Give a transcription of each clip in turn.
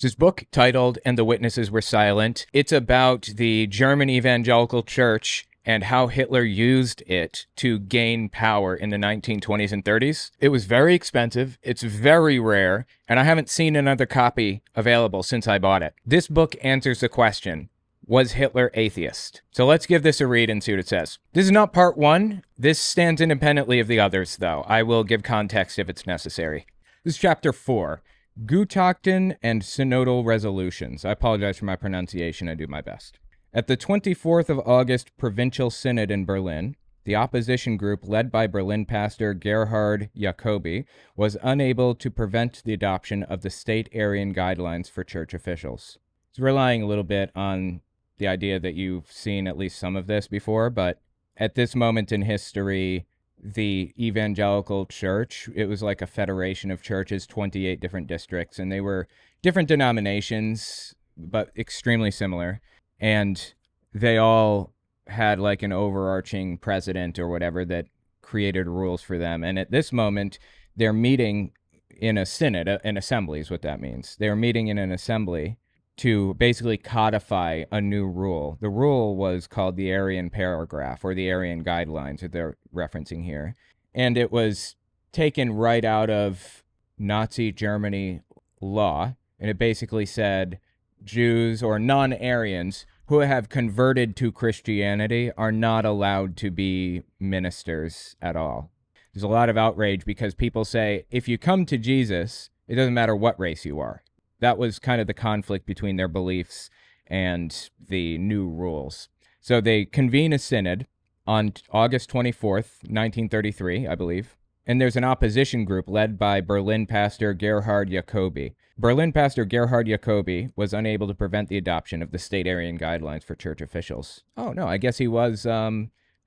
This book titled And the Witnesses Were Silent. It's about the German Evangelical Church and how Hitler used it to gain power in the 1920s and 30s. It was very expensive, it's very rare, and I haven't seen another copy available since I bought it. This book answers the question, was Hitler atheist? So let's give this a read and see what it says. This is not part one. This stands independently of the others, though. I will give context if it's necessary. This is chapter 4. Gutachten and Synodal Resolutions. I apologize for my pronunciation. I do my best. At the 24th of August Provincial Synod in Berlin, the opposition group led by Berlin pastor Gerhard Jacobi was unable to prevent the adoption of the state Aryan guidelines for church officials. It's relying a little bit on the idea that you've seen at least some of this before, but at this moment in history, the evangelical church, it was like a federation of churches, 28 different districts, and they were different denominations, but extremely similar. And they all had like an overarching president or whatever that created rules for them. And at this moment, they're meeting in a synod, an assembly is what that means. They're meeting in an assembly to basically codify a new rule. The rule was called the Aryan Paragraph, or the Aryan Guidelines that they're referencing here. And it was taken right out of Nazi Germany law, and it basically said Jews or non-Aryans who have converted to Christianity are not allowed to be ministers at all. There's a lot of outrage because people say, if you come to Jesus, it doesn't matter what race you are. That was kind of the conflict between their beliefs and the new rules. So they convene a synod on August 24th, 1933, I believe. And there's an opposition group led by Berlin pastor Gerhard Jacobi. Berlin pastor Gerhard Jacobi was unable to prevent the adoption of the state Aryan guidelines for church officials. Oh, no, I guess he was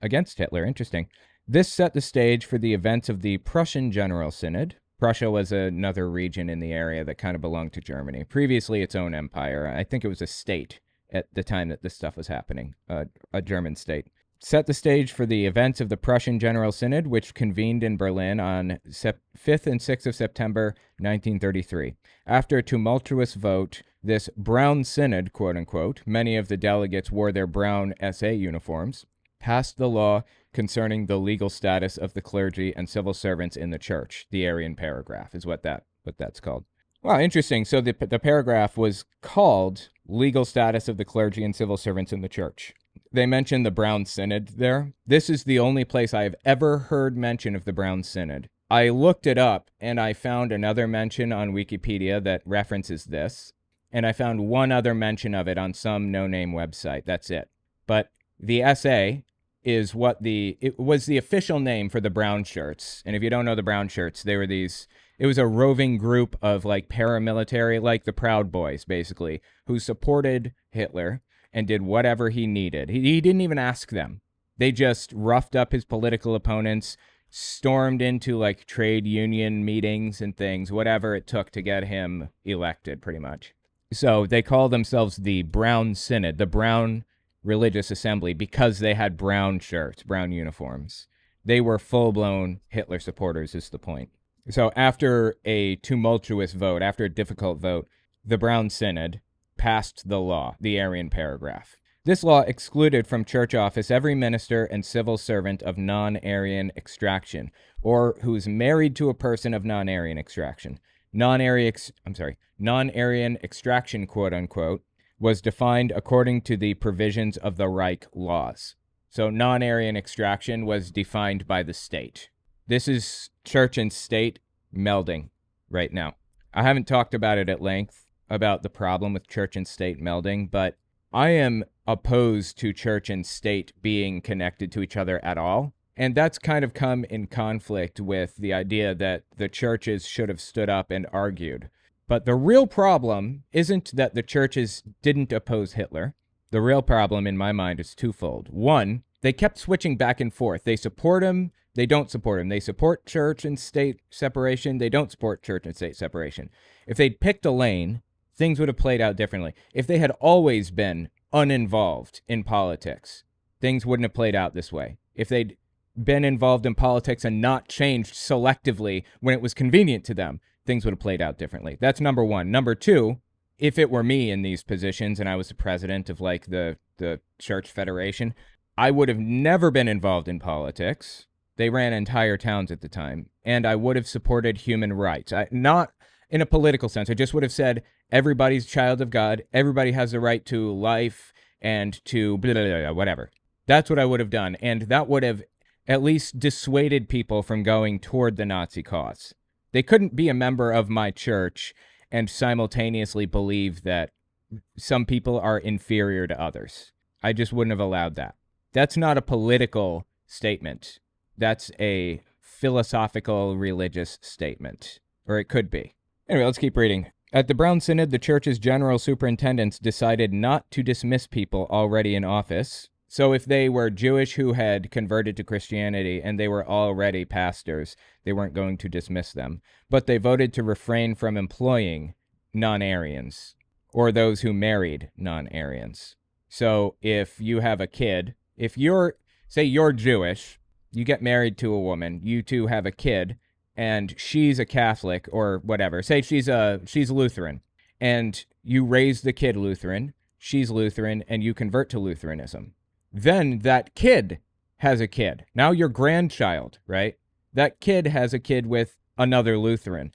against Hitler. Interesting. This set the stage for the events of the Prussian General Synod. Prussia was another region in the area that kind of belonged to Germany. Previously, its own empire. I think it was a state at the time that this stuff was happening, a German state. Set the stage for the events of the Prussian General Synod, which convened in Berlin on 5th and 6th of September, 1933. After a tumultuous vote, this brown synod, quote-unquote, many of the delegates wore their brown SA uniforms, passed the law concerning the legal status of the clergy and civil servants in the church. The Aryan Paragraph is what that's called. Wow, interesting. So the paragraph was called Legal Status of the Clergy and Civil Servants in the Church. They mentioned the Brown Synod there. This is the only place I've ever heard mention of the Brown Synod. I looked it up, and I found another mention on Wikipedia that references this, and I found one other mention of it on some no-name website. That's it. But the SA is it was the official name for the brown shirts. And if you don't know the brown shirts, they were it was a roving group of like paramilitary, like the Proud Boys, basically, who supported Hitler and did whatever he needed. He didn't even ask them. They just roughed up his political opponents, stormed into like trade union meetings and things, whatever it took to get him elected, pretty much. So they call themselves the Brown Synod, the Brown Religious Assembly, because they had brown shirts, brown uniforms. They were full-blown Hitler supporters, is the point. So after a tumultuous vote, after a difficult vote, the Brown Synod passed the law, the Aryan Paragraph. This law excluded from church office every minister and civil servant of non-Aryan extraction, or who's married to a person of non-Aryan extraction. Non-Aryan extraction, quote-unquote, was defined according to the provisions of the Reich laws. So non-Aryan extraction was defined by the state. This is church and state melding right now. I haven't talked about it at length, about the problem with church and state melding, but I am opposed to church and state being connected to each other at all. And that's kind of come in conflict with the idea that the churches should have stood up and argued. But the real problem isn't that the churches didn't oppose Hitler. The real problem, in my mind, is twofold. One, they kept switching back and forth. They support him, they don't support him. They support church and state separation, they don't support church and state separation. If they'd picked a lane, things would have played out differently. If they had always been uninvolved in politics, things wouldn't have played out this way. If they'd been involved in politics and not changed selectively when it was convenient to them, things would have played out differently. That's number one. Number two, if it were me in these positions and I was the president of like the church federation, I would have never been involved in politics. They ran entire towns at the time, and I would have supported human rights. Not in a political sense. I just would have said everybody's a child of God. Everybody has the right to life and to blah, blah, blah, whatever. That's what I would have done, and that would have at least dissuaded people from going toward the Nazi cause. They couldn't be a member of my church and simultaneously believe that some people are inferior to others. I just wouldn't have allowed that. That's not a political statement. That's a philosophical, religious statement. Or it could be. Anyway, let's keep reading. At the Brown Synod, the church's general superintendents decided not to dismiss people already in office. So if they were Jewish who had converted to Christianity and they were already pastors, they weren't going to dismiss them. But they voted to refrain from employing non-Aryans or those who married non-Aryans. So if you have a kid, say you're Jewish, you get married to a woman, you two have a kid, and she's a Catholic or whatever. Say she's Lutheran, and you raise the kid Lutheran, she's Lutheran, and you convert to Lutheranism. Then that kid has a kid. Now your grandchild, right? That kid has a kid with another Lutheran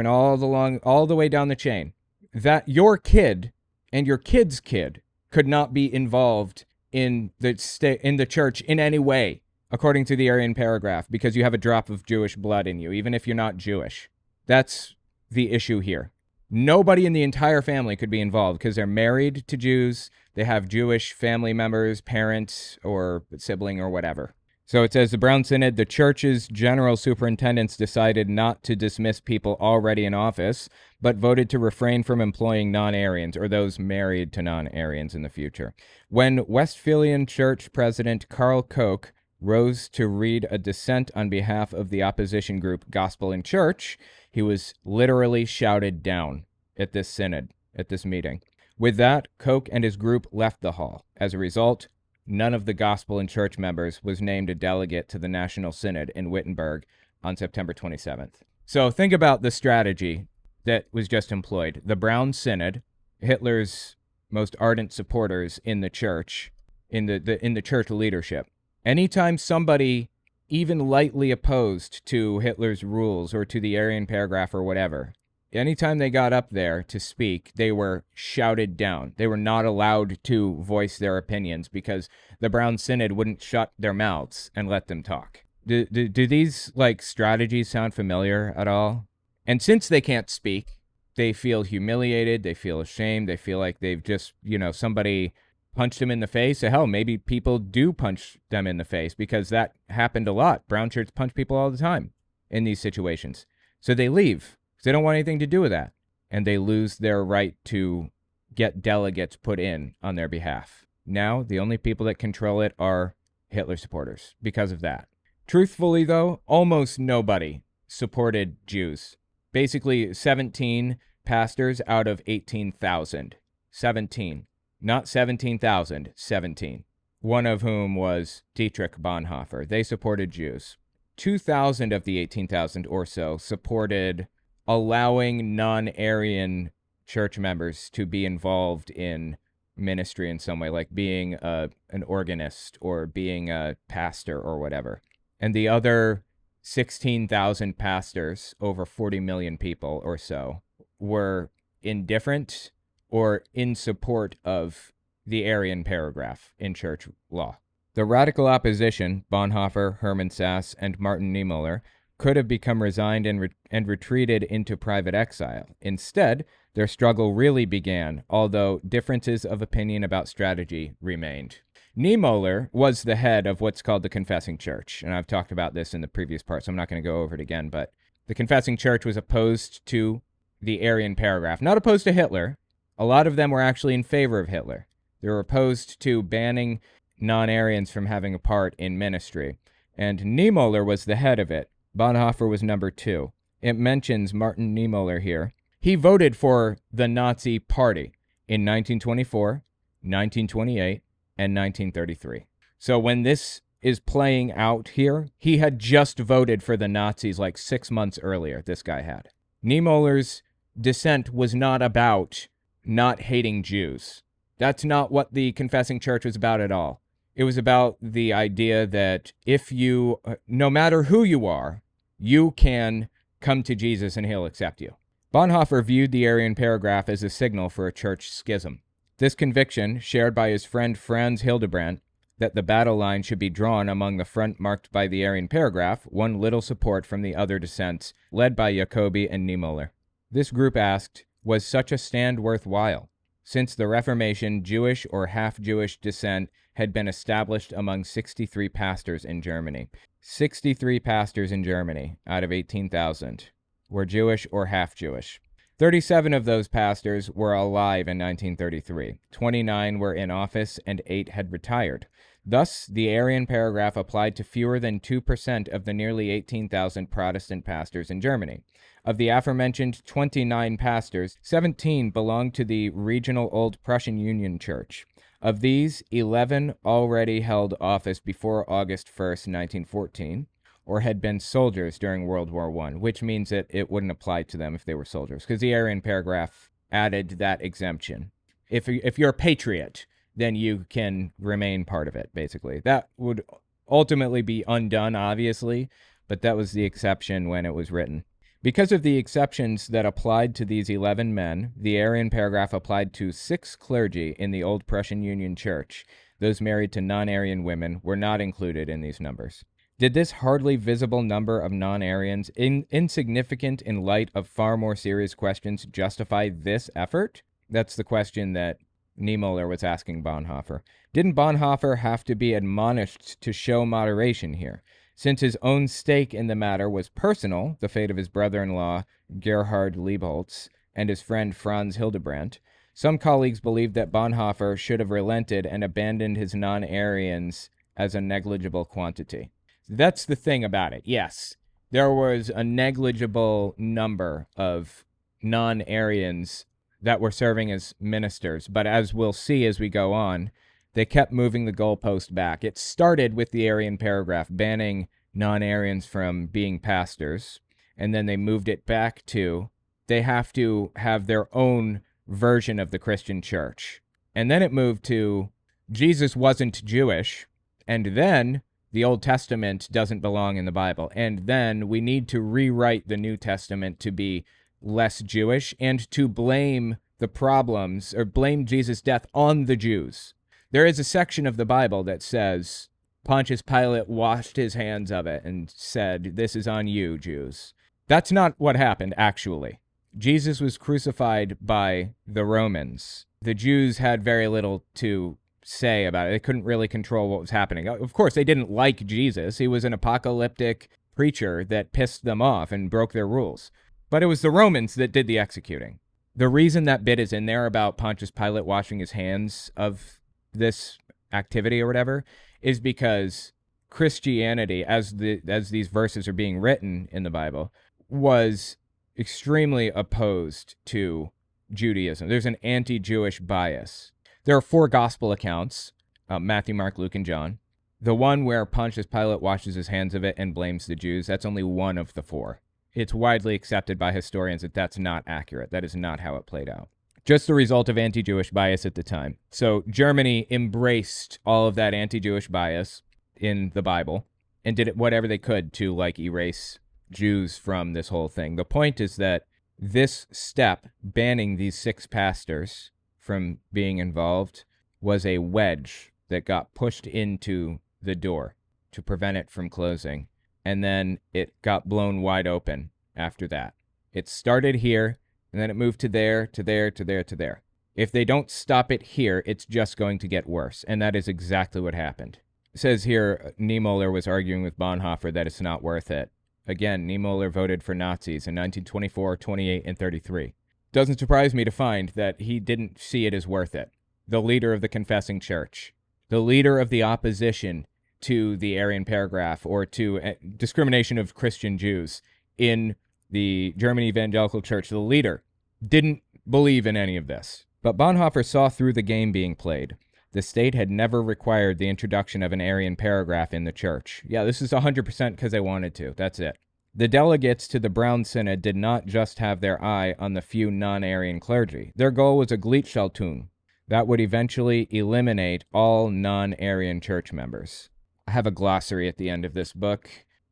all the way down the chain. That your kid and your kid's kid could not be involved in the church in any way, according to the Aryan paragraph, because you have a drop of Jewish blood in you, even if you're not Jewish. That's the issue here. Nobody in the entire family could be involved because they're married to Jews. They have Jewish family members, parents, or sibling, or whatever. So it says, the Brown Synod, the church's general superintendents decided not to dismiss people already in office, but voted to refrain from employing non-Aryans or those married to non-Aryans in the future. When Westphalian Church President Karl Koch rose to read a dissent on behalf of the opposition group Gospel in Church, he was literally shouted down at this synod, at this meeting. With that, Koch and his group left the hall. As a result, none of the Gospel in Church members was named a delegate to the National Synod in Wittenberg on September 27th. So think about the strategy that was just employed. The Brown Synod, Hitler's most ardent supporters in the church, in the church leadership. Anytime somebody even lightly opposed to Hitler's rules or to the Aryan paragraph or whatever, anytime they got up there to speak, they were shouted down. They were not allowed to voice their opinions because the Brown Synod wouldn't shut their mouths and let them talk. Do these strategies sound familiar at all? And since they can't speak, they feel humiliated, they feel ashamed, they feel like they've just, somebody punched them in the face. Hell, maybe people do punch them in the face because that happened a lot. Brown shirts punch people all the time in these situations. So they leave because they don't want anything to do with that. And they lose their right to get delegates put in on their behalf. Now, the only people that control it are Hitler supporters because of that. Truthfully, though, almost nobody supported Jews. Basically, 17 pastors out of 18,000. 17. Not 17,000, 17. One of whom was Dietrich Bonhoeffer. They supported Jews. 2,000 of the 18,000 or so supported allowing non-Aryan church members to be involved in ministry in some way, like being an organist or being a pastor or whatever. And the other 16,000 pastors, over 40 million people or so, were indifferent or in support of the Aryan paragraph in church law. The radical opposition, Bonhoeffer, Hermann Sass, and Martin Niemöller, could have become resigned and retreated into private exile. Instead, their struggle really began, although differences of opinion about strategy remained. Niemöller was the head of what's called the Confessing Church, and I've talked about this in the previous part, so I'm not going to go over it again, but the Confessing Church was opposed to the Aryan paragraph, not opposed to Hitler. A lot of them were actually in favor of Hitler. They were opposed to banning non-Aryans from having a part in ministry. And Niemöller was the head of it. Bonhoeffer was number 2. It mentions Martin Niemöller here. He voted for the Nazi Party in 1924, 1928, and 1933. So when this is playing out here, he had just voted for the Nazis 6 months earlier, this guy had. Niemöller's dissent was not about not hating Jews. That's not what the confessing church was about at all. It was about the idea that if you, no matter who you are, you can come to Jesus and he'll accept you. Bonhoeffer viewed the Arian paragraph as a signal for a church schism. This conviction, shared by his friend Franz Hildebrandt, that the battle line should be drawn among the front marked by the Arian paragraph, won little support from the other dissents, led by Jacobi and Niemöller. This group asked, was such a stand worthwhile? Since the Reformation, Jewish or half-Jewish dissent had been established among 63 pastors in Germany. 63 pastors in Germany out of 18,000 were Jewish or half-Jewish. 37 of those pastors were alive in 1933. 29 were in office and 8 had retired. Thus, the Arian paragraph applied to fewer than 2% of the nearly 18,000 Protestant pastors in Germany. Of the aforementioned 29 pastors, 17 belonged to the regional Old Prussian Union Church. Of these, 11 already held office before August 1st, 1914, or had been soldiers during World War I, which means that it wouldn't apply to them if they were soldiers, because the Arian paragraph added that exemption. If you're a patriot, then you can remain part of it, basically. That would ultimately be undone, obviously, but that was the exception when it was written. Because of the exceptions that applied to these 11 men, the Arian paragraph applied to 6 clergy in the Old Prussian Union Church. Those married to non-Arian women were not included in these numbers. Did this hardly visible number of non-Aryans, insignificant in light of far more serious questions, justify this effort? That's the question that Niemöller was asking Bonhoeffer. Didn't Bonhoeffer have to be admonished to show moderation here? Since his own stake in the matter was personal, the fate of his brother-in-law, Gerhard Liebholz, and his friend Franz Hildebrandt, some colleagues believed that Bonhoeffer should have relented and abandoned his non-Aryans as a negligible quantity. That's the thing about it. Yes, there was a negligible number of non-Aryans that were serving as ministers, but as we'll see as we go on, they kept moving the goalpost back. It started with the Arian paragraph banning non-Aryans from being pastors, and then they moved it back to they have to have their own version of the Christian church. And then it moved to Jesus wasn't Jewish, and then the Old Testament doesn't belong in the Bible, and then we need to rewrite the New Testament to be less Jewish and to blame the problems or blame Jesus' death on the Jews. There is a section of the Bible that says Pontius Pilate washed his hands of it and said, "This is on you, Jews." That's not what happened, actually. Jesus was crucified by the Romans. The Jews had very little to say about it. They couldn't really control what was happening. Of course, they didn't like Jesus. He was an apocalyptic preacher that pissed them off and broke their rules. But it was the Romans that did the executing. The reason that bit is in there about Pontius Pilate washing his hands of this activity or whatever is because Christianity, as these verses are being written in the Bible, was extremely opposed to Judaism. There's an anti-Jewish bias. There are 4 gospel accounts, Matthew, Mark, Luke, and John. The one where Pontius Pilate washes his hands of it and blames the Jews, that's only one of the 4. It's widely accepted by historians that that's not accurate. That is not how it played out. Just the result of anti-Jewish bias at the time. So Germany embraced all of that anti-Jewish bias in the Bible and did whatever they could to erase Jews from this whole thing. The point is that this step, banning these 6 pastors from being involved, was a wedge that got pushed into the door to prevent it from closing. And then it got blown wide open after that. It started here, and then it moved to there, to there, to there, to there. If they don't stop it here, it's just going to get worse, and that is exactly what happened. It says here, Niemöller was arguing with Bonhoeffer that it's not worth it. Again, Niemöller voted for Nazis in 1924, 28, and 33. Doesn't surprise me to find that he didn't see it as worth it. The leader of the confessing church, the leader of the opposition to the Arian paragraph or to discrimination of Christian Jews in the German Evangelical Church, the leader didn't believe in any of this. But Bonhoeffer saw through the game being played. The state had never required the introduction of an Arian paragraph in the church. Yeah, this is 100% because they wanted to. That's it. The delegates to the Brown Synod did not just have their eye on the few non-Arian clergy. Their goal was a Gleichschaltung that would eventually eliminate all non-Arian church members. I have a glossary at the end of this book,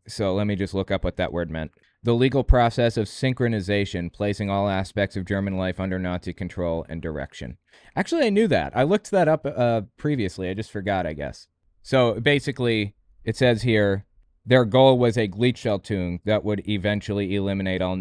so let me just look up what that word meant. The legal process of synchronization, placing all aspects of German life under Nazi control and direction. Actually, I knew that. I looked that up previously. I just forgot, I guess. So basically, it says here, their goal was a Gleichschaltung that would eventually eliminate all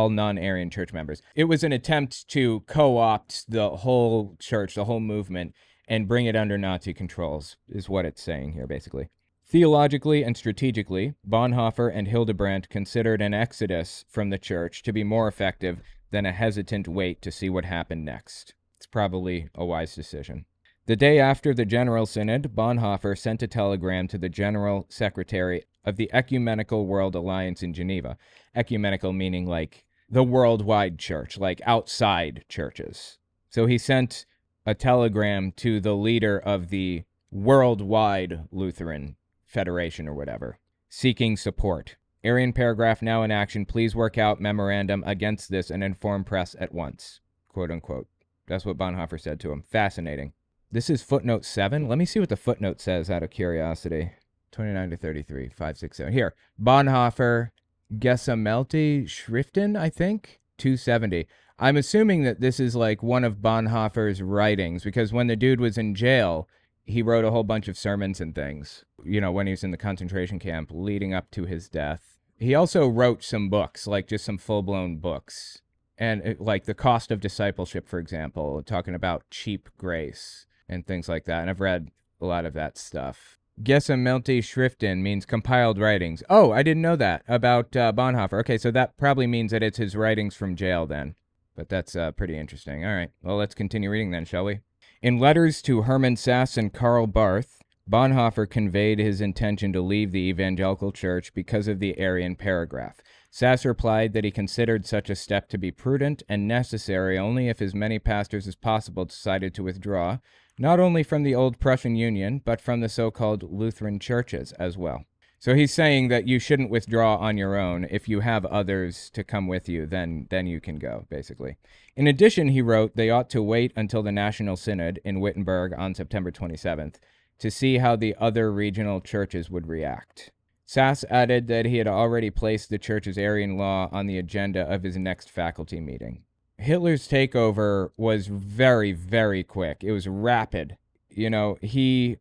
non-Arian church members. It was an attempt to co-opt the whole church, the whole movement, and bring it under Nazi controls, is what it's saying here, basically. Theologically and strategically, Bonhoeffer and Hildebrandt considered an exodus from the church to be more effective than a hesitant wait to see what happened next. It's probably a wise decision. The day after the General Synod, Bonhoeffer sent a telegram to the General Secretary of the Ecumenical World Alliance in Geneva. Ecumenical meaning like the worldwide church, like outside churches. So he sent a telegram to the leader of the worldwide Lutheran Federation or whatever, seeking support. Arian paragraph now in action. Please work out memorandum against this and inform press at once. Quote unquote. That's what Bonhoeffer said to him. Fascinating. This is footnote 7. Let me see what the footnote says out of curiosity. 29 to 33, 5, 6, 7. Here, Bonhoeffer, Gesammelte Schriften, I think, 270. I'm assuming that this is like one of Bonhoeffer's writings, because when the dude was in jail, he wrote a whole bunch of sermons and things, you know, when he was in the concentration camp leading up to his death. He also wrote some books, like just some full-blown books. And like The Cost of Discipleship, for example, talking about cheap grace and things like that. And I've read a lot of that stuff. Gesammelte Schriften means compiled writings. Oh, I didn't know that about Bonhoeffer. Okay, so that probably means that it's his writings from jail then. But that's pretty interesting. All right, well, let's continue reading then, shall we? In letters to Hermann Sass and Karl Barth, Bonhoeffer conveyed his intention to leave the Evangelical Church because of the Arian paragraph. Sass replied that he considered such a step to be prudent and necessary only if as many pastors as possible decided to withdraw, not only from the old Prussian Union, but from the so-called Lutheran churches as well. So he's saying that you shouldn't withdraw on your own. If you have others to come with you, then you can go, basically. In addition, he wrote, they ought to wait until the National Synod in Wittenberg on September 27th to see how the other regional churches would react. Sass added that he had already placed the church's Arian law on the agenda of his next faculty meeting. Hitler's takeover was very, very quick. It was rapid. You know, he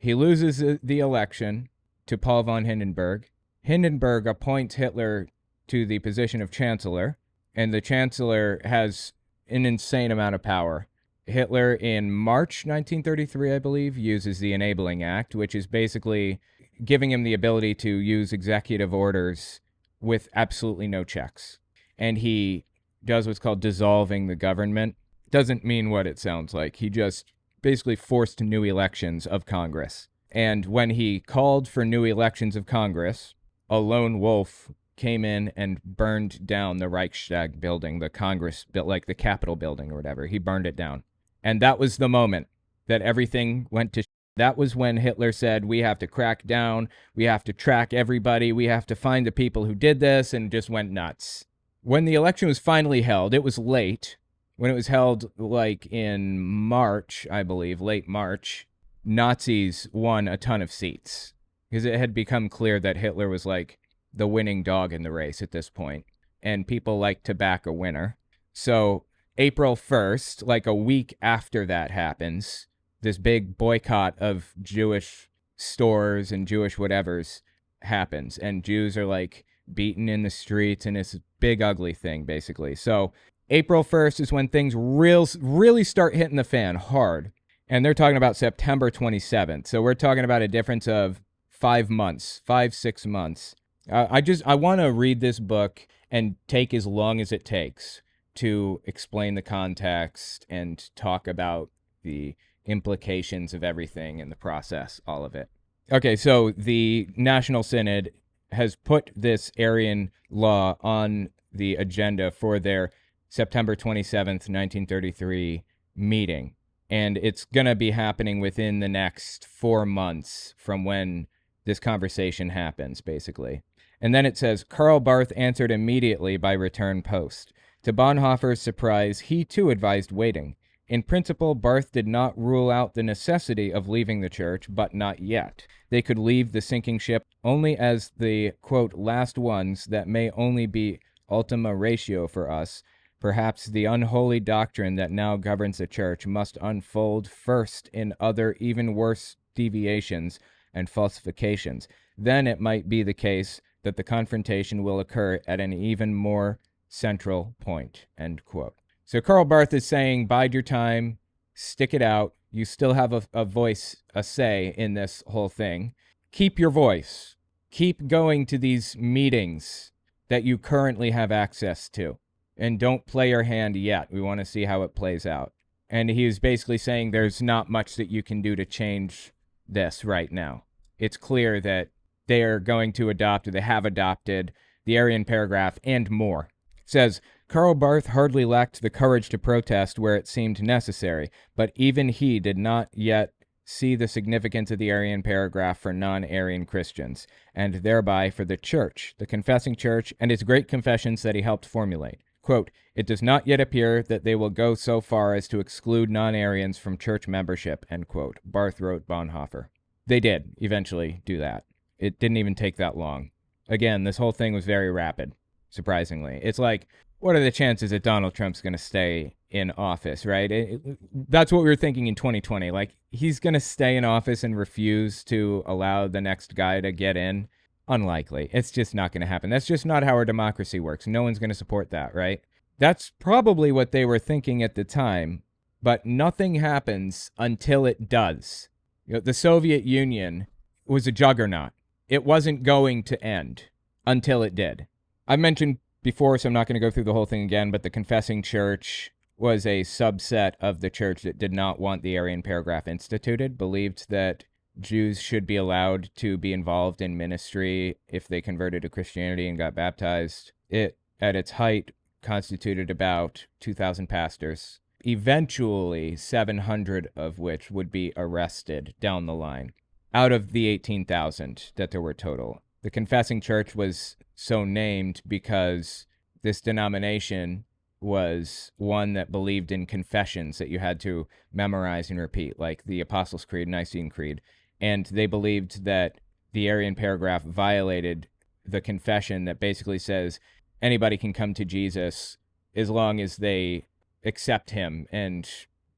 loses the election to Paul von Hindenburg. Hindenburg appoints Hitler to the position of chancellor, and the chancellor has an insane amount of power. Hitler, in March 1933, I believe, uses the Enabling Act, which is basically giving him the ability to use executive orders with absolutely no checks. And he does what's called dissolving the government. Doesn't mean what it sounds like. He just basically forced new elections of Congress. And when he called for new elections of Congress, a lone wolf came in and burned down the Reichstag building, the Congress, like the Capitol building or whatever. He burned it down. And that was the moment that everything went to That was when Hitler said, we have to crack down, we have to track everybody, we have to find the people who did this, and just went nuts. When the election was finally held, it was late. When it was held, like in March, I believe, late March, Nazis won a ton of seats because it had become clear that Hitler was like the winning dog in the race at this point, and people like to back a winner. So April 1st, like a week after that happens, this big boycott of Jewish stores and Jewish whatevers happens, and Jews are like beaten in the streets, and it's a big ugly thing, basically. So April 1st is when things really start hitting the fan hard. And they're talking about September 27th. So we're talking about a difference of 5 months, 6 months. I want to read this book and take as long as it takes to explain the context and talk about the implications of everything in the process, all of it. Okay, so the National Synod has put this Arian law on the agenda for their September 27th, 1933 meeting. And it's going to be happening within the next 4 months from when this conversation happens, basically. And then it says, Karl Barth answered immediately by return post. To Bonhoeffer's surprise, he too advised waiting. In principle, Barth did not rule out the necessity of leaving the church, but not yet. They could leave the sinking ship only as the, quote, last ones that may only be ultima ratio for us. Perhaps the unholy doctrine that now governs the church must unfold first in other even worse deviations and falsifications. Then it might be the case that the confrontation will occur at an even more central point, end quote. So Karl Barth is saying, bide your time, stick it out. You still have a voice, a say in this whole thing. Keep your voice. Keep going to these meetings that you currently have access to. And don't play your hand yet. We want to see how it plays out. And he is basically saying there's not much that you can do to change this right now. It's clear that they are going to adopt, or they have adopted, the Aryan paragraph and more. It says, Karl Barth hardly lacked the courage to protest where it seemed necessary, but even he did not yet see the significance of the Aryan paragraph for non-Aryan Christians, and thereby for the church, the confessing church, and its great confessions that he helped formulate. Quote, it does not yet appear that they will go so far as to exclude non-Aryans from church membership, end quote, Barth wrote Bonhoeffer. They did eventually do that. It didn't even take that long. Again, this whole thing was very rapid, surprisingly. It's like, what are the chances that Donald Trump's going to stay in office, right? That's what we were thinking in 2020. Like, he's going to stay in office and refuse to allow the next guy to get in. Unlikely. It's just not going to happen. That's just not how our democracy works. No one's going to support that, right? That's probably what they were thinking at the time, but nothing happens until it does. You know, the Soviet Union was a juggernaut. It wasn't going to end until it did. I mentioned before, so I'm not going to go through the whole thing again, but the confessing church was a subset of the church that did not want the Aryan paragraph instituted, believed that Jews should be allowed to be involved in ministry if they converted to Christianity and got baptized. It, at its height, constituted about 2,000 pastors, eventually 700 of which would be arrested down the line, out of the 18,000 that there were total. The confessing church was so named because this denomination was one that believed in confessions that you had to memorize and repeat, like the Apostles' Creed, Nicene Creed. And they believed that the Aryan paragraph violated the confession that basically says anybody can come to Jesus as long as they accept him and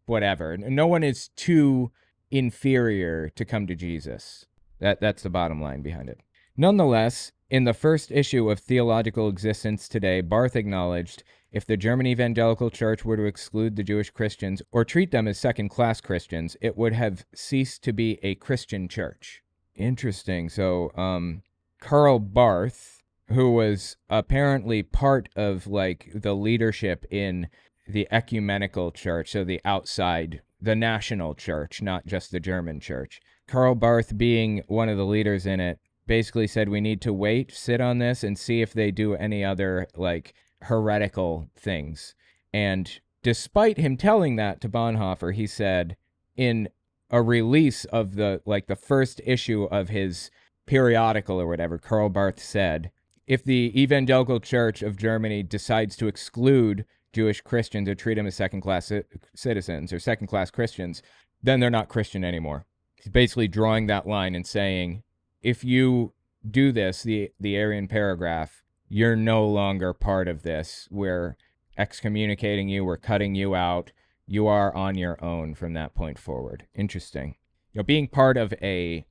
whatever. No one is too inferior to come to Jesus. That's the bottom line behind it. Nonetheless, in the first issue of Theological Existence Today, Barth acknowledged if the German Evangelical Church were to exclude the Jewish Christians or treat them as second-class Christians, it would have ceased to be a Christian church. Interesting. So, Karl Barth, who was apparently part of, like, the leadership in the ecumenical church, so the outside, the national church, not just the German church. Karl Barth, being one of the leaders in it, basically said we need to wait, sit on this, and see if they do any other, like, heretical things. And despite him telling that to Bonhoeffer, he said in a release of the first issue of his periodical or whatever, Karl Barth said, if the Evangelical Church of Germany decides to exclude Jewish Christians or treat them as second-class citizens or second-class Christians, then they're not Christian anymore. He's basically drawing that line and saying, if you do this, the Aryan paragraph, you're no longer part of this. We're excommunicating you. We're cutting you out. You are on your own from that point forward. Interesting. You know, being part of a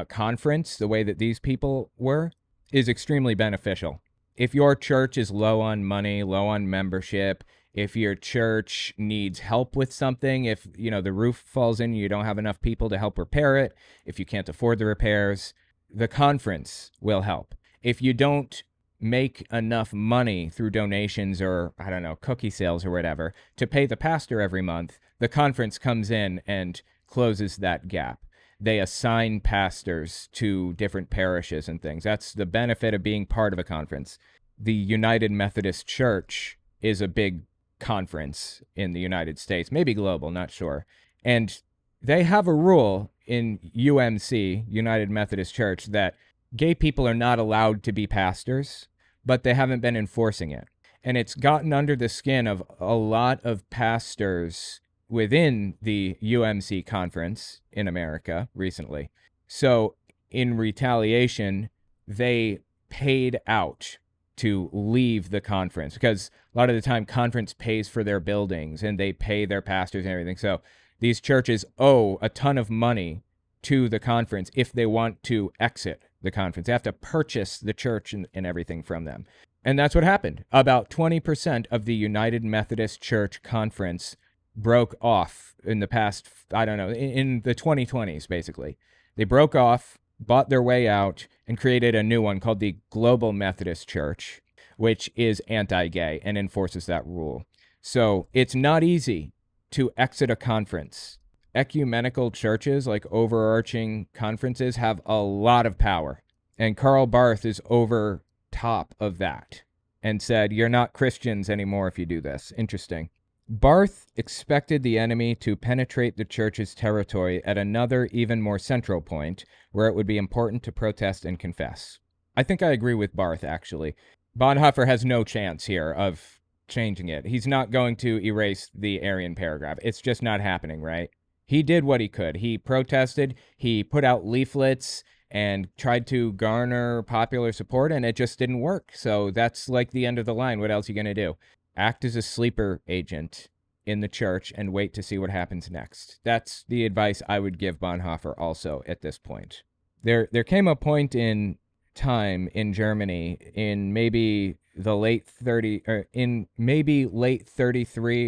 conference, the way that these people were, is extremely beneficial. If your church is low on money, low on membership, if your church needs help with something, if, you know, the roof falls in and you don't have enough people to help repair it, if you can't afford the repairs, the conference will help. If you don't make enough money through donations or, I don't know, cookie sales or whatever to pay the pastor every month, the conference comes in and closes that gap. They assign pastors to different parishes and things. That's the benefit of being part of a conference. The United Methodist Church is a big conference in the United States, maybe global, not sure. And they have a rule in UMC, United Methodist Church, that gay people are not allowed to be pastors, but they haven't been enforcing it. And it's gotten under the skin of a lot of pastors within the UMC conference in America recently. So, in retaliation, they paid out to leave the conference because a lot of the time conference pays for their buildings and they pay their pastors and everything. So, these churches owe a ton of money to the conference if they want to exit the conference. They have to purchase the church and everything from them. And that's what happened. About 20% of the United Methodist Church conference broke off in the past, I don't know, in the 2020s, basically. They broke off, bought their way out, and created a new one called the Global Methodist Church, which is anti-gay and enforces that rule. So it's not easy to exit a conference. Ecumenical churches, like overarching conferences, have a lot of power. And Karl Barth is over top of that and said, you're not Christians anymore if you do this. Interesting. Barth expected the enemy to penetrate the church's territory at another, even more central point, where it would be important to protest and confess. I think I agree with Barth, actually. Bonhoeffer has no chance here of changing it. He's not going to erase the Aryan paragraph. It's just not happening, right? He did what he could. He protested, he put out leaflets, and tried to garner popular support, and it just didn't work. So that's like the end of the line. What else are you going to do? Act as a sleeper agent in the church and wait to see what happens next. That's the advice I would give Bonhoeffer also at this point. There came a point in time in Germany in maybe the late 33,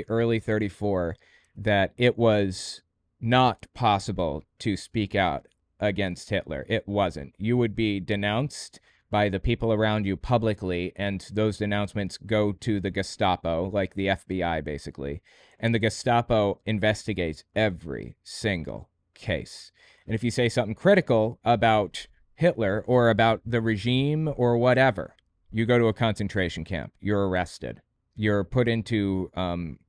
early 34, that it was not possible to speak out against Hitler. It wasn't. You would be denounced by the people around you publicly, and those denouncements go to the Gestapo, like the FBI basically, and the Gestapo investigates every single case. And if you say something critical about Hitler or about the regime or whatever, you go to a concentration camp, you're arrested, you're put into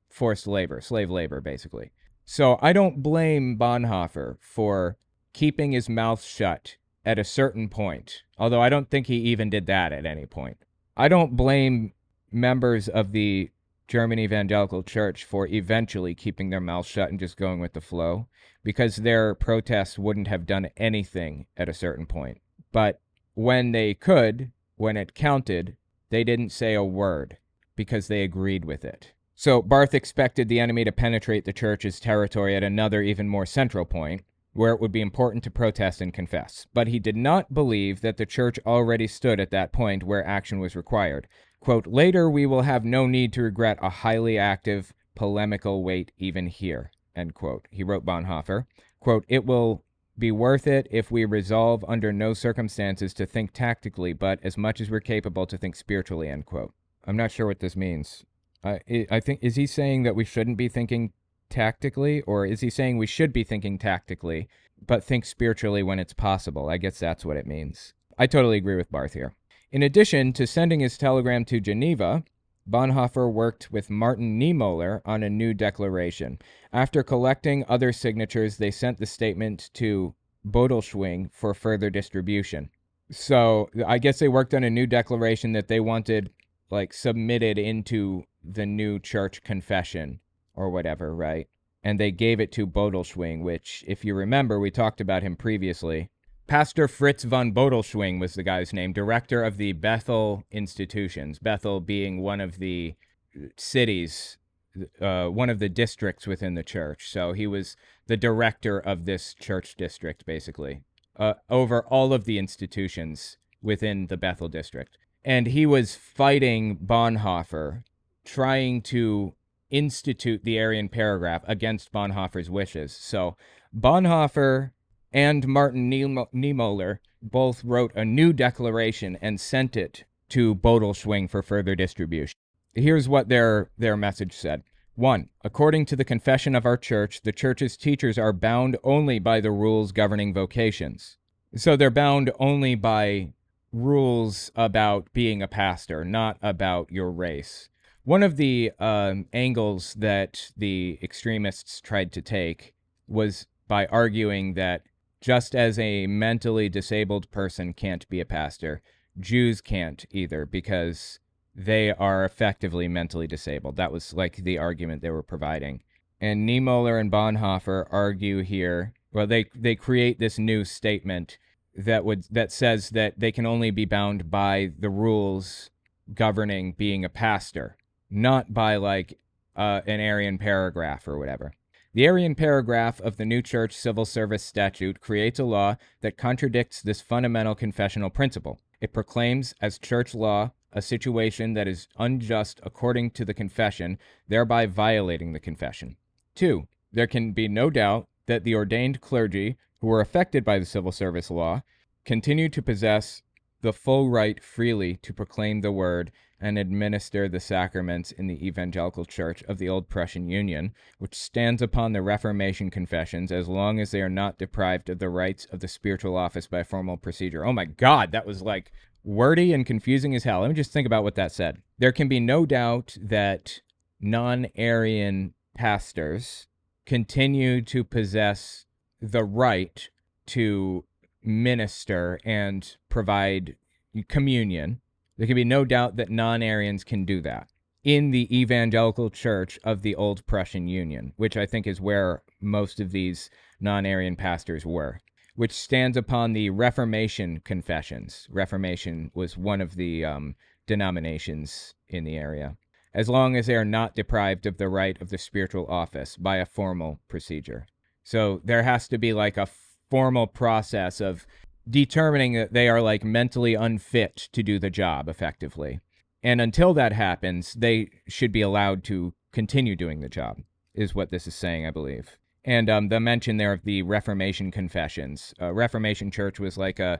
forced labor, slave labor basically. So I don't blame Bonhoeffer for keeping his mouth shut at a certain point, although I don't think he even did that at any point. I don't blame members of the German Evangelical Church for eventually keeping their mouths shut and just going with the flow, because their protests wouldn't have done anything at a certain point. But when they could, when it counted, they didn't say a word because they agreed with it. So Barth expected the enemy to penetrate the church's territory at another, even more central point, where it would be important to protest and confess. But he did not believe that the church already stood at that point where action was required. Quote, later we will have no need to regret a highly active, polemical wait even here, end quote. He wrote Bonhoeffer, quote, it will be worth it if we resolve under no circumstances to think tactically, but as much as we're capable to think spiritually, end quote. I'm not sure what this means. I think, is he saying that we shouldn't be thinking tactically, or is he saying we should be thinking tactically, but think spiritually when it's possible? I guess that's what it means. I totally agree with Barth here. In addition to sending his telegram to Geneva, Bonhoeffer worked with Martin Niemöller on a new declaration. After collecting other signatures, they sent the statement to Bodelschwing for further distribution. So I guess they worked on a new declaration that they wanted, like, submitted into the new church confession or whatever, right? And they gave it to Bodelschwing, which, if you remember, we talked about him previously. Pastor Fritz von Bodelschwing was the guy's name, director of the Bethel institutions, Bethel being one of the cities, one of the districts within the church. So he was the director of this church district, basically, over all of the institutions within the Bethel district. And he was fighting Bonhoeffer, trying to institute the Aryan paragraph against Bonhoeffer's wishes. So Bonhoeffer and Martin Niemöller both wrote a new declaration and sent it to Bodelschwing for further distribution. Here's what their message said. 1. According to the confession of our church, the church's teachers are bound only by the rules governing vocations. So they're bound only by rules about being a pastor, not about your race. One of the angles that the extremists tried to take was by arguing that just as a mentally disabled person can't be a pastor, Jews can't either because they are effectively mentally disabled. That was like the argument they were providing. And Niemöller and Bonhoeffer argue here, well, they create this new statement that says that they can only be bound by the rules governing being a pastor, not by like an Arian paragraph or whatever. The Arian paragraph of the New Church Civil Service Statute creates a law that contradicts this fundamental confessional principle. It proclaims as church law a situation that is unjust according to the confession, thereby violating the confession. 2. There can be no doubt that the ordained clergy, who were affected by the civil service law, continue to possess the full right freely to proclaim the word and administer the sacraments in the Evangelical Church of the Old Prussian Union, which stands upon the Reformation confessions as long as they are not deprived of the rights of the spiritual office by formal procedure. Oh my God, that was like wordy and confusing as hell. Let me just think about what that said. There can be no doubt that non-Arian pastors continue to possess the right to minister and provide communion. There can be no doubt that non-Arians can do that in the Evangelical Church of the Old Prussian Union, which I think is where most of these non-Arian pastors were, which stands upon the Reformation confessions. Reformation was one of the denominations in the area, as long as they are not deprived of the right of the spiritual office by a formal procedure. So there has to be like a formal process of determining that they are like mentally unfit to do the job effectively. And until that happens, they should be allowed to continue doing the job, is what this is saying, I believe. And the mention there of the Reformation confessions. Reformation Church was like a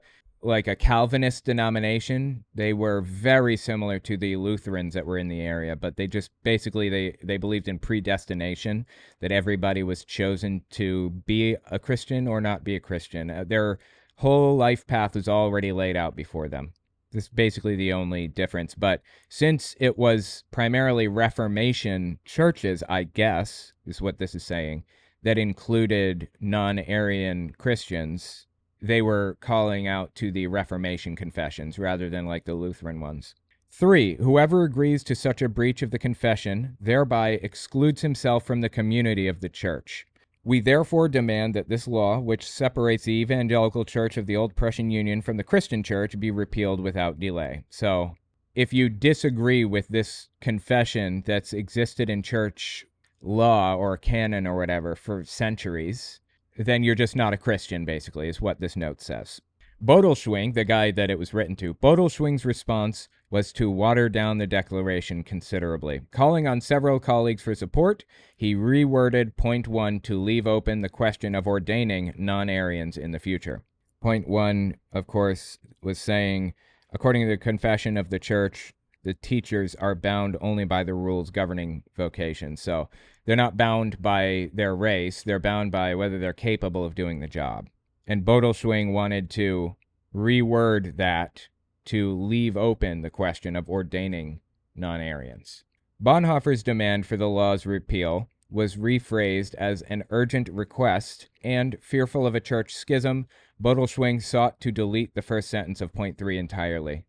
Calvinist denomination. They were very similar to the Lutherans that were in the area, but they just basically they believed in predestination, that everybody was chosen to be a Christian or not be a Christian. Their whole life path was already laid out before them. This is basically the only difference. But since it was primarily Reformation churches, I guess, is what this is saying, that included non-Arian Christians, they were calling out to the Reformation confessions rather than like the Lutheran ones. 3. Whoever agrees to such a breach of the confession thereby excludes himself from the community of the church. We therefore demand that this law, which separates the Evangelical Church of the Old Prussian Union from the Christian Church, be repealed without delay. So, if you disagree with this confession that's existed in church law or canon or whatever for centuries, then you're just not a Christian, basically, is what this note says. Bodelschwing, the guy that it was written to, Bodelschwing's response was to water down the declaration considerably. Calling on several colleagues for support, he reworded point 1 to leave open the question of ordaining non-Arians in the future. Point 1, of course, was saying, according to the confession of the church, the teachers are bound only by the rules governing vocation. So they're not bound by their race, they're bound by whether they're capable of doing the job. And Bodelschwing wanted to reword that to leave open the question of ordaining non-Arians. Bonhoeffer's demand for the law's repeal was rephrased as an urgent request, and, fearful of a church schism, Bodelschwing sought to delete the first sentence of point 3 entirely.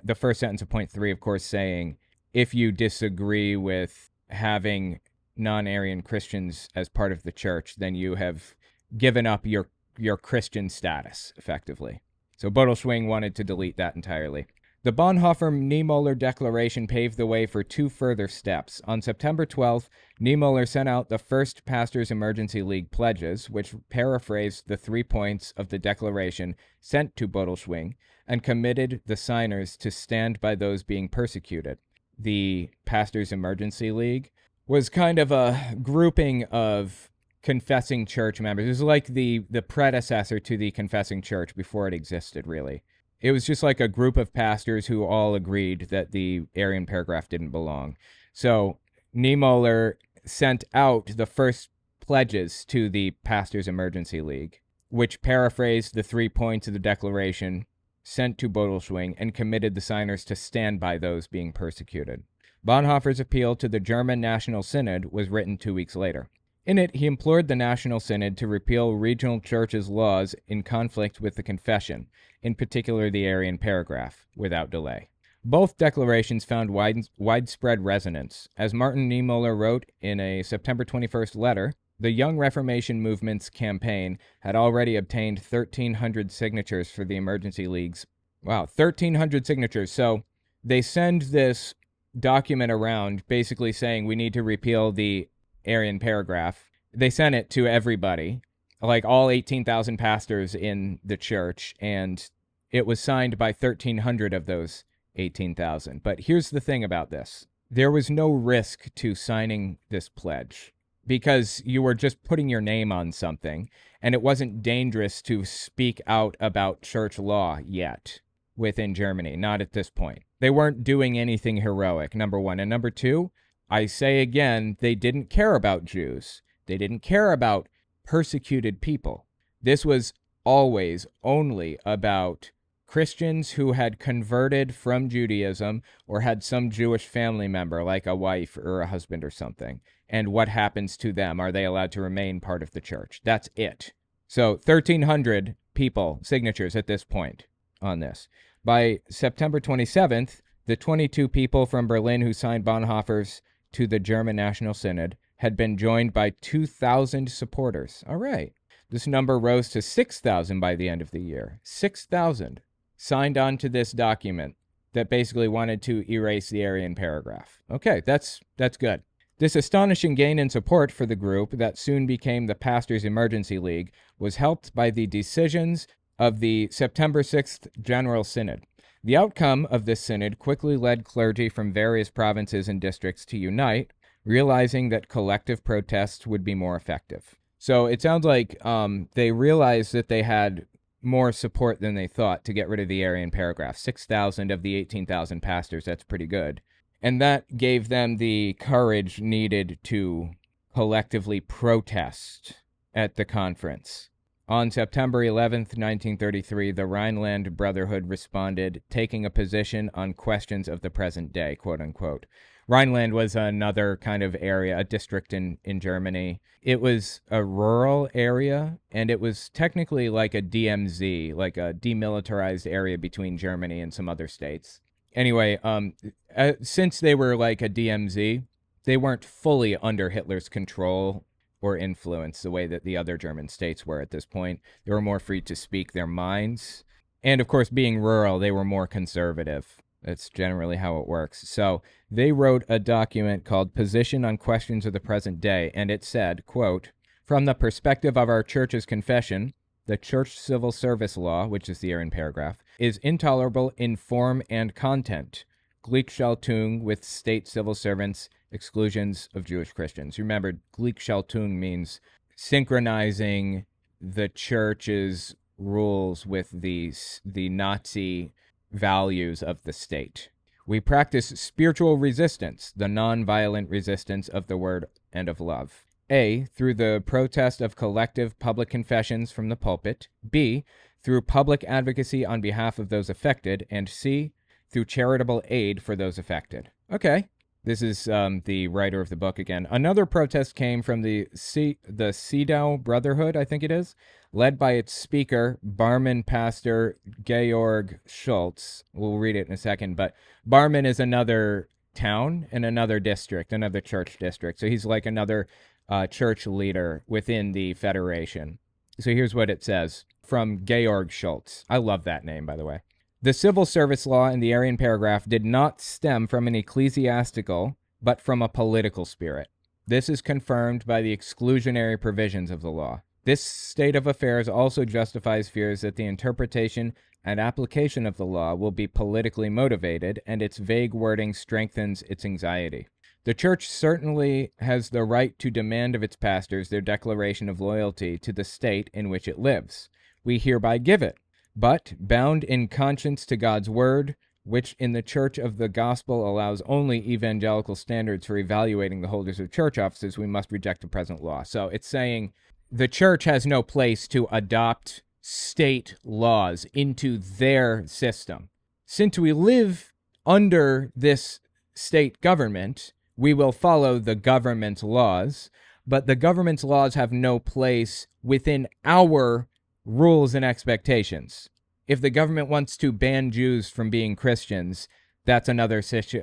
The first sentence of point 3, of course, saying, if you disagree with having non-Arian Christians as part of the church, then you have given up your Christian status, effectively. So Bodelschwing wanted to delete that entirely. The Bonhoeffer-Niemöller Declaration paved the way for 2 further steps. On September 12th, Niemöller sent out the first Pastors Emergency League pledges, which paraphrased the 3 points of the declaration sent to Bodelschwing, and committed the signers to stand by those being persecuted. The Pastors Emergency League was kind of a grouping of confessing church members. It was like the predecessor to the confessing church before it existed, really. It was just like a group of pastors who all agreed that the Arian paragraph didn't belong. So Niemöller sent out the first pledges to the Pastors Emergency League, which paraphrased the 3 points of the declaration sent to Bodelschwing and committed the signers to stand by those being persecuted. Bonhoeffer's appeal to the German National Synod was written 2 weeks later. In it, he implored the National Synod to repeal regional churches' laws in conflict with the confession, in particular the Arian paragraph, without delay. Both declarations found widespread resonance. As Martin Niemöller wrote in a September 21st letter, the Young Reformation Movement's campaign had already obtained 1,300 signatures for the Emergency League's. Wow, 1,300 signatures. So they send this document around basically saying we need to repeal the Arian paragraph. They sent it to everybody, like all 18,000 pastors in the church, and it was signed by 1,300 of those 18,000. But here's the thing about this. There was no risk to signing this pledge because you were just putting your name on something, and it wasn't dangerous to speak out about church law yet within Germany, not at this point. They weren't doing anything heroic, number one. And number two, I say again, they didn't care about Jews. They didn't care about persecuted people. This was always only about Christians who had converted from Judaism or had some Jewish family member, like a wife or a husband or something. And what happens to them? Are they allowed to remain part of the church? That's it. So 1,300 people, signatures at this point on this. By September 27th, the 22 people from Berlin who signed Bonhoeffer's to the German National Synod had been joined by 2,000 supporters. All right. This number rose to 6,000 by the end of the year. 6,000 signed on to this document that basically wanted to erase the Arian paragraph. Okay, that's good. This astonishing gain in support for the group that soon became the Pastors' Emergency League was helped by the decisions of the September 6th General Synod. The outcome of this synod quickly led clergy from various provinces and districts to unite, realizing that collective protests would be more effective. So it sounds like they realized that they had more support than they thought to get rid of the Arian paragraph. 6,000 of the 18,000 pastors, that's pretty good. And that gave them the courage needed to collectively protest at the conference. On September 11th, 1933, the Rhineland Brotherhood responded, taking a position on questions of the present day, quote unquote. Rhineland was another kind of area, a district in Germany. It was a rural area, and it was technically like a DMZ, like a demilitarized area between Germany and some other states. Anyway, since they were like a DMZ, they weren't fully under Hitler's control or influence the way that the other German states were at this point. They were more free to speak their minds. And of course, being rural, they were more conservative. That's generally how it works. So they wrote a document called Position on Questions of the Present Day, and it said, quote, "From the perspective of our church's confession, the church civil service law," which is the Arian paragraph, "is intolerable in form and content. Gleichschaltung with state civil servants, exclusions of Jewish Christians." Remember, Gleichschaltung means synchronizing the church's rules with the Nazi values of the state. "We practice spiritual resistance, the non-violent resistance of the word and of love. A, through the protest of collective public confessions from the pulpit. B, through public advocacy on behalf of those affected. And C, through charitable aid for those affected." Okay. This is the writer of the book again. Another protest came from the Seedow Brotherhood, I think it is, led by its speaker, Barmen pastor Georg Schultz. We'll read it in a second, but Barmen is another town in another district, another church district. So he's like another church leader within the Federation. So here's what it says from Georg Schultz. I love that name, by the way. "The civil service law in the Arian paragraph did not stem from an ecclesiastical, but from a political spirit. This is confirmed by the exclusionary provisions of the law. This state of affairs also justifies fears that the interpretation and application of the law will be politically motivated, and its vague wording strengthens its anxiety. The Church certainly has the right to demand of its pastors their declaration of loyalty to the state in which it lives. We hereby give it. But, bound in conscience to God's word, which in the Church of the Gospel allows only evangelical standards for evaluating the holders of church offices, we must reject the present law." So it's saying the Church has no place to adopt state laws into their system. Since we live under this state government, we will follow the government's laws, but the government's laws have no place within our rules and expectations. If the government wants to ban Jews from being Christians, that's another issue.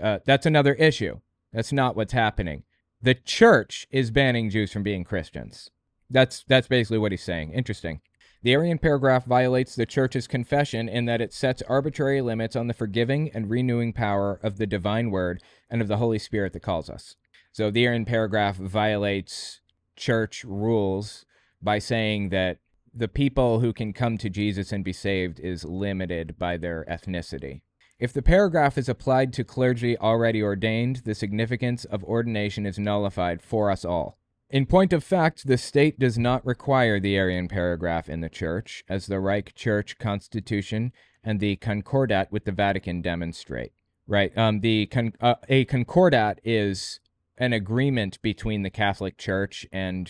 That's not what's happening. The church is banning Jews from being Christians. That's basically what he's saying. Interesting. The Arian paragraph violates the church's confession in that it sets arbitrary limits on the forgiving and renewing power of the divine word and of the Holy Spirit that calls us. So the Arian paragraph violates church rules by saying that the people who can come to Jesus and be saved is limited by their ethnicity. If the paragraph is applied to clergy already ordained, the significance of ordination is nullified for us all. In point of fact, the state does not require the Arian paragraph in the church, as the Reich Church Constitution and the Concordat with the Vatican demonstrate. Right? A Concordat is an agreement between the Catholic Church and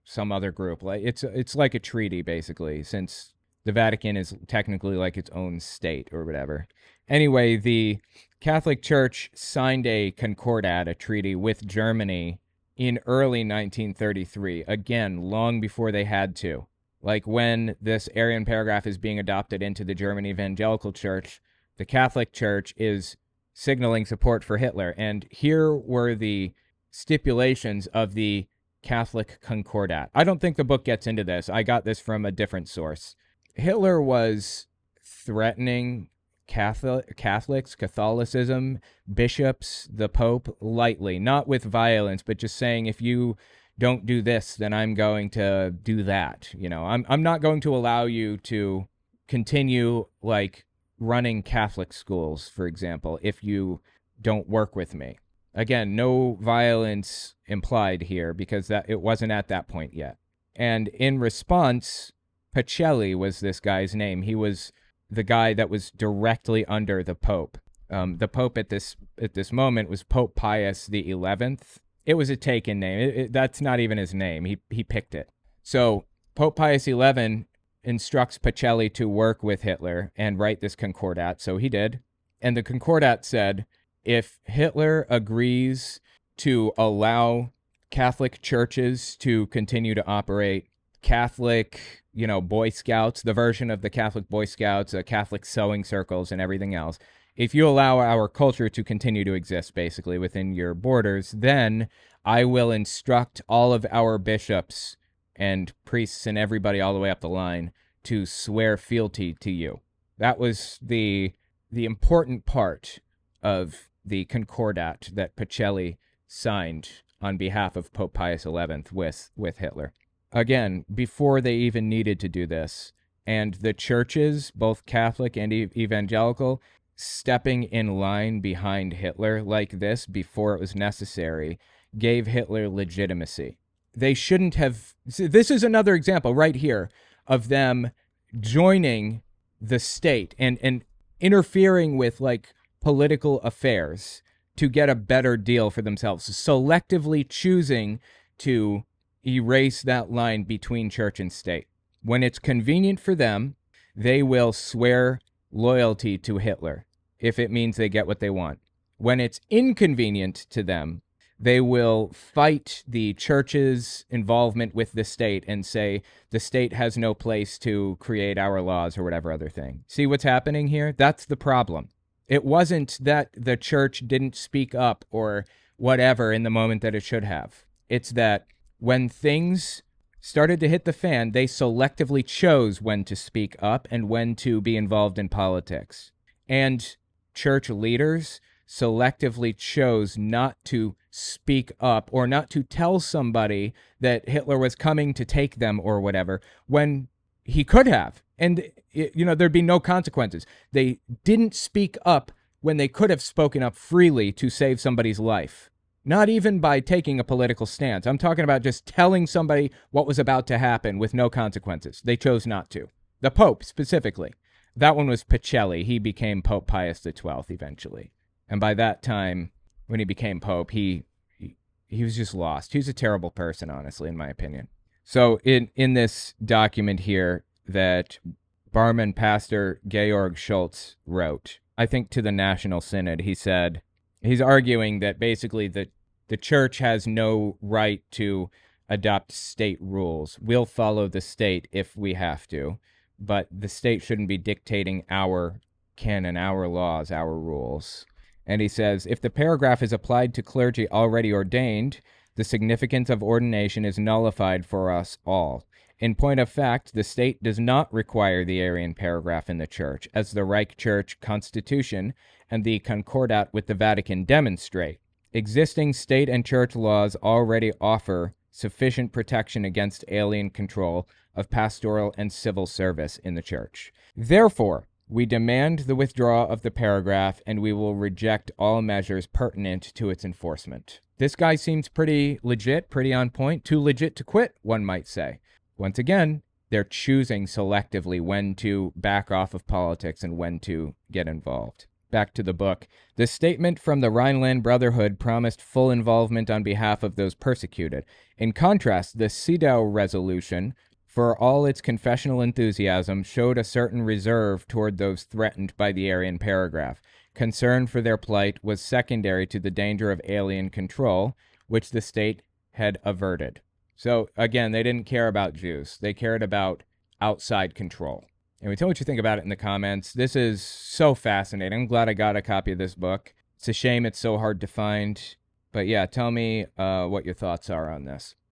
some other group. Like it's like a treaty, basically, since the Vatican is technically like its own state or whatever. Anyway, the Catholic Church signed a Concordat, a treaty with Germany in early 1933, again, long before they had to. Like when this Arian paragraph is being adopted into the German Evangelical Church, the Catholic Church is signaling support for Hitler. And here were the stipulations of the Catholic Concordat. I don't think the book gets into this. I got this from a different source. Hitler was threatening Catholicism, bishops, the Pope, lightly, not with violence, but just saying, if you don't do this, then I'm going to do that. You know, I'm not going to allow you to continue like running Catholic schools, for example, if you don't work with me. Again, no violence implied here because that it wasn't at that point yet. And in response, Pacelli was this guy's name. He was the guy that was directly under the Pope. The Pope at this moment was Pope Pius XI. It was a taken name. That's not even his name. He picked it. So Pope Pius XI instructs Pacelli to work with Hitler and write this Concordat. So he did. And the Concordat said, if Hitler agrees to allow Catholic churches to continue to operate, Catholic, Boy Scouts, the version of the Catholic Boy Scouts, Catholic sewing circles and everything else, if you allow our culture to continue to exist basically within your borders, then I will instruct all of our bishops and priests and everybody all the way up the line to swear fealty to you. That was the important part of the Concordat that Pacelli signed on behalf of Pope Pius XI with Hitler. Again, before they even needed to do this, and the churches, both Catholic and evangelical, stepping in line behind Hitler like this before it was necessary, gave Hitler legitimacy. They shouldn't have... This is another example right here of them joining the state and interfering with, like, political affairs to get a better deal for themselves, selectively choosing to erase that line between church and state. When it's convenient for them, they will swear loyalty to Hitler if it means they get what they want. When it's inconvenient to them, they will fight the church's involvement with the state and say the state has no place to create our laws or whatever other thing. See what's happening here? That's the problem. It wasn't that the church didn't speak up or whatever in the moment that it should have. It's that when things started to hit the fan, they selectively chose when to speak up and when to be involved in politics. And church leaders selectively chose not to speak up or not to tell somebody that Hitler was coming to take them or whatever when he could have. And, there'd be no consequences. They didn't speak up when they could have spoken up freely to save somebody's life. Not even by taking a political stance. I'm talking about just telling somebody what was about to happen with no consequences. They chose not to. The Pope, specifically. That one was Pacelli. He became Pope Pius XII eventually. And by that time, when he became Pope, he was just lost. He was a terrible person, honestly, in my opinion. So in this document here that Barmen Pastor Georg Schultz wrote, I think to the National Synod, he said, he's arguing that basically the church has no right to adopt state rules. We'll follow the state if we have to, but the state shouldn't be dictating our canon, our laws, our rules. And he says, if the paragraph is applied to clergy already ordained, the significance of ordination is nullified for us all. In point of fact, the state does not require the Arian paragraph in the Church, as the Reich Church Constitution and the Concordat with the Vatican demonstrate. Existing state and church laws already offer sufficient protection against alien control of pastoral and civil service in the Church. Therefore, we demand the withdrawal of the paragraph, and we will reject all measures pertinent to its enforcement. This guy seems pretty legit, pretty on point, too legit to quit, one might say. Once again, they're choosing selectively when to back off of politics and when to get involved. Back to the book. The statement from the Rhineland Brotherhood promised full involvement on behalf of those persecuted. In contrast, the CEDAW resolution, for all its confessional enthusiasm, showed a certain reserve toward those threatened by the Arian paragraph. Concern for their plight was secondary to the danger of alien control, which the state had averted. So, again, they didn't care about Jews. They cared about outside control. And tell me what you think about it in the comments. This is so fascinating. I'm glad I got a copy of this book. It's a shame it's so hard to find. But yeah, tell me what your thoughts are on this.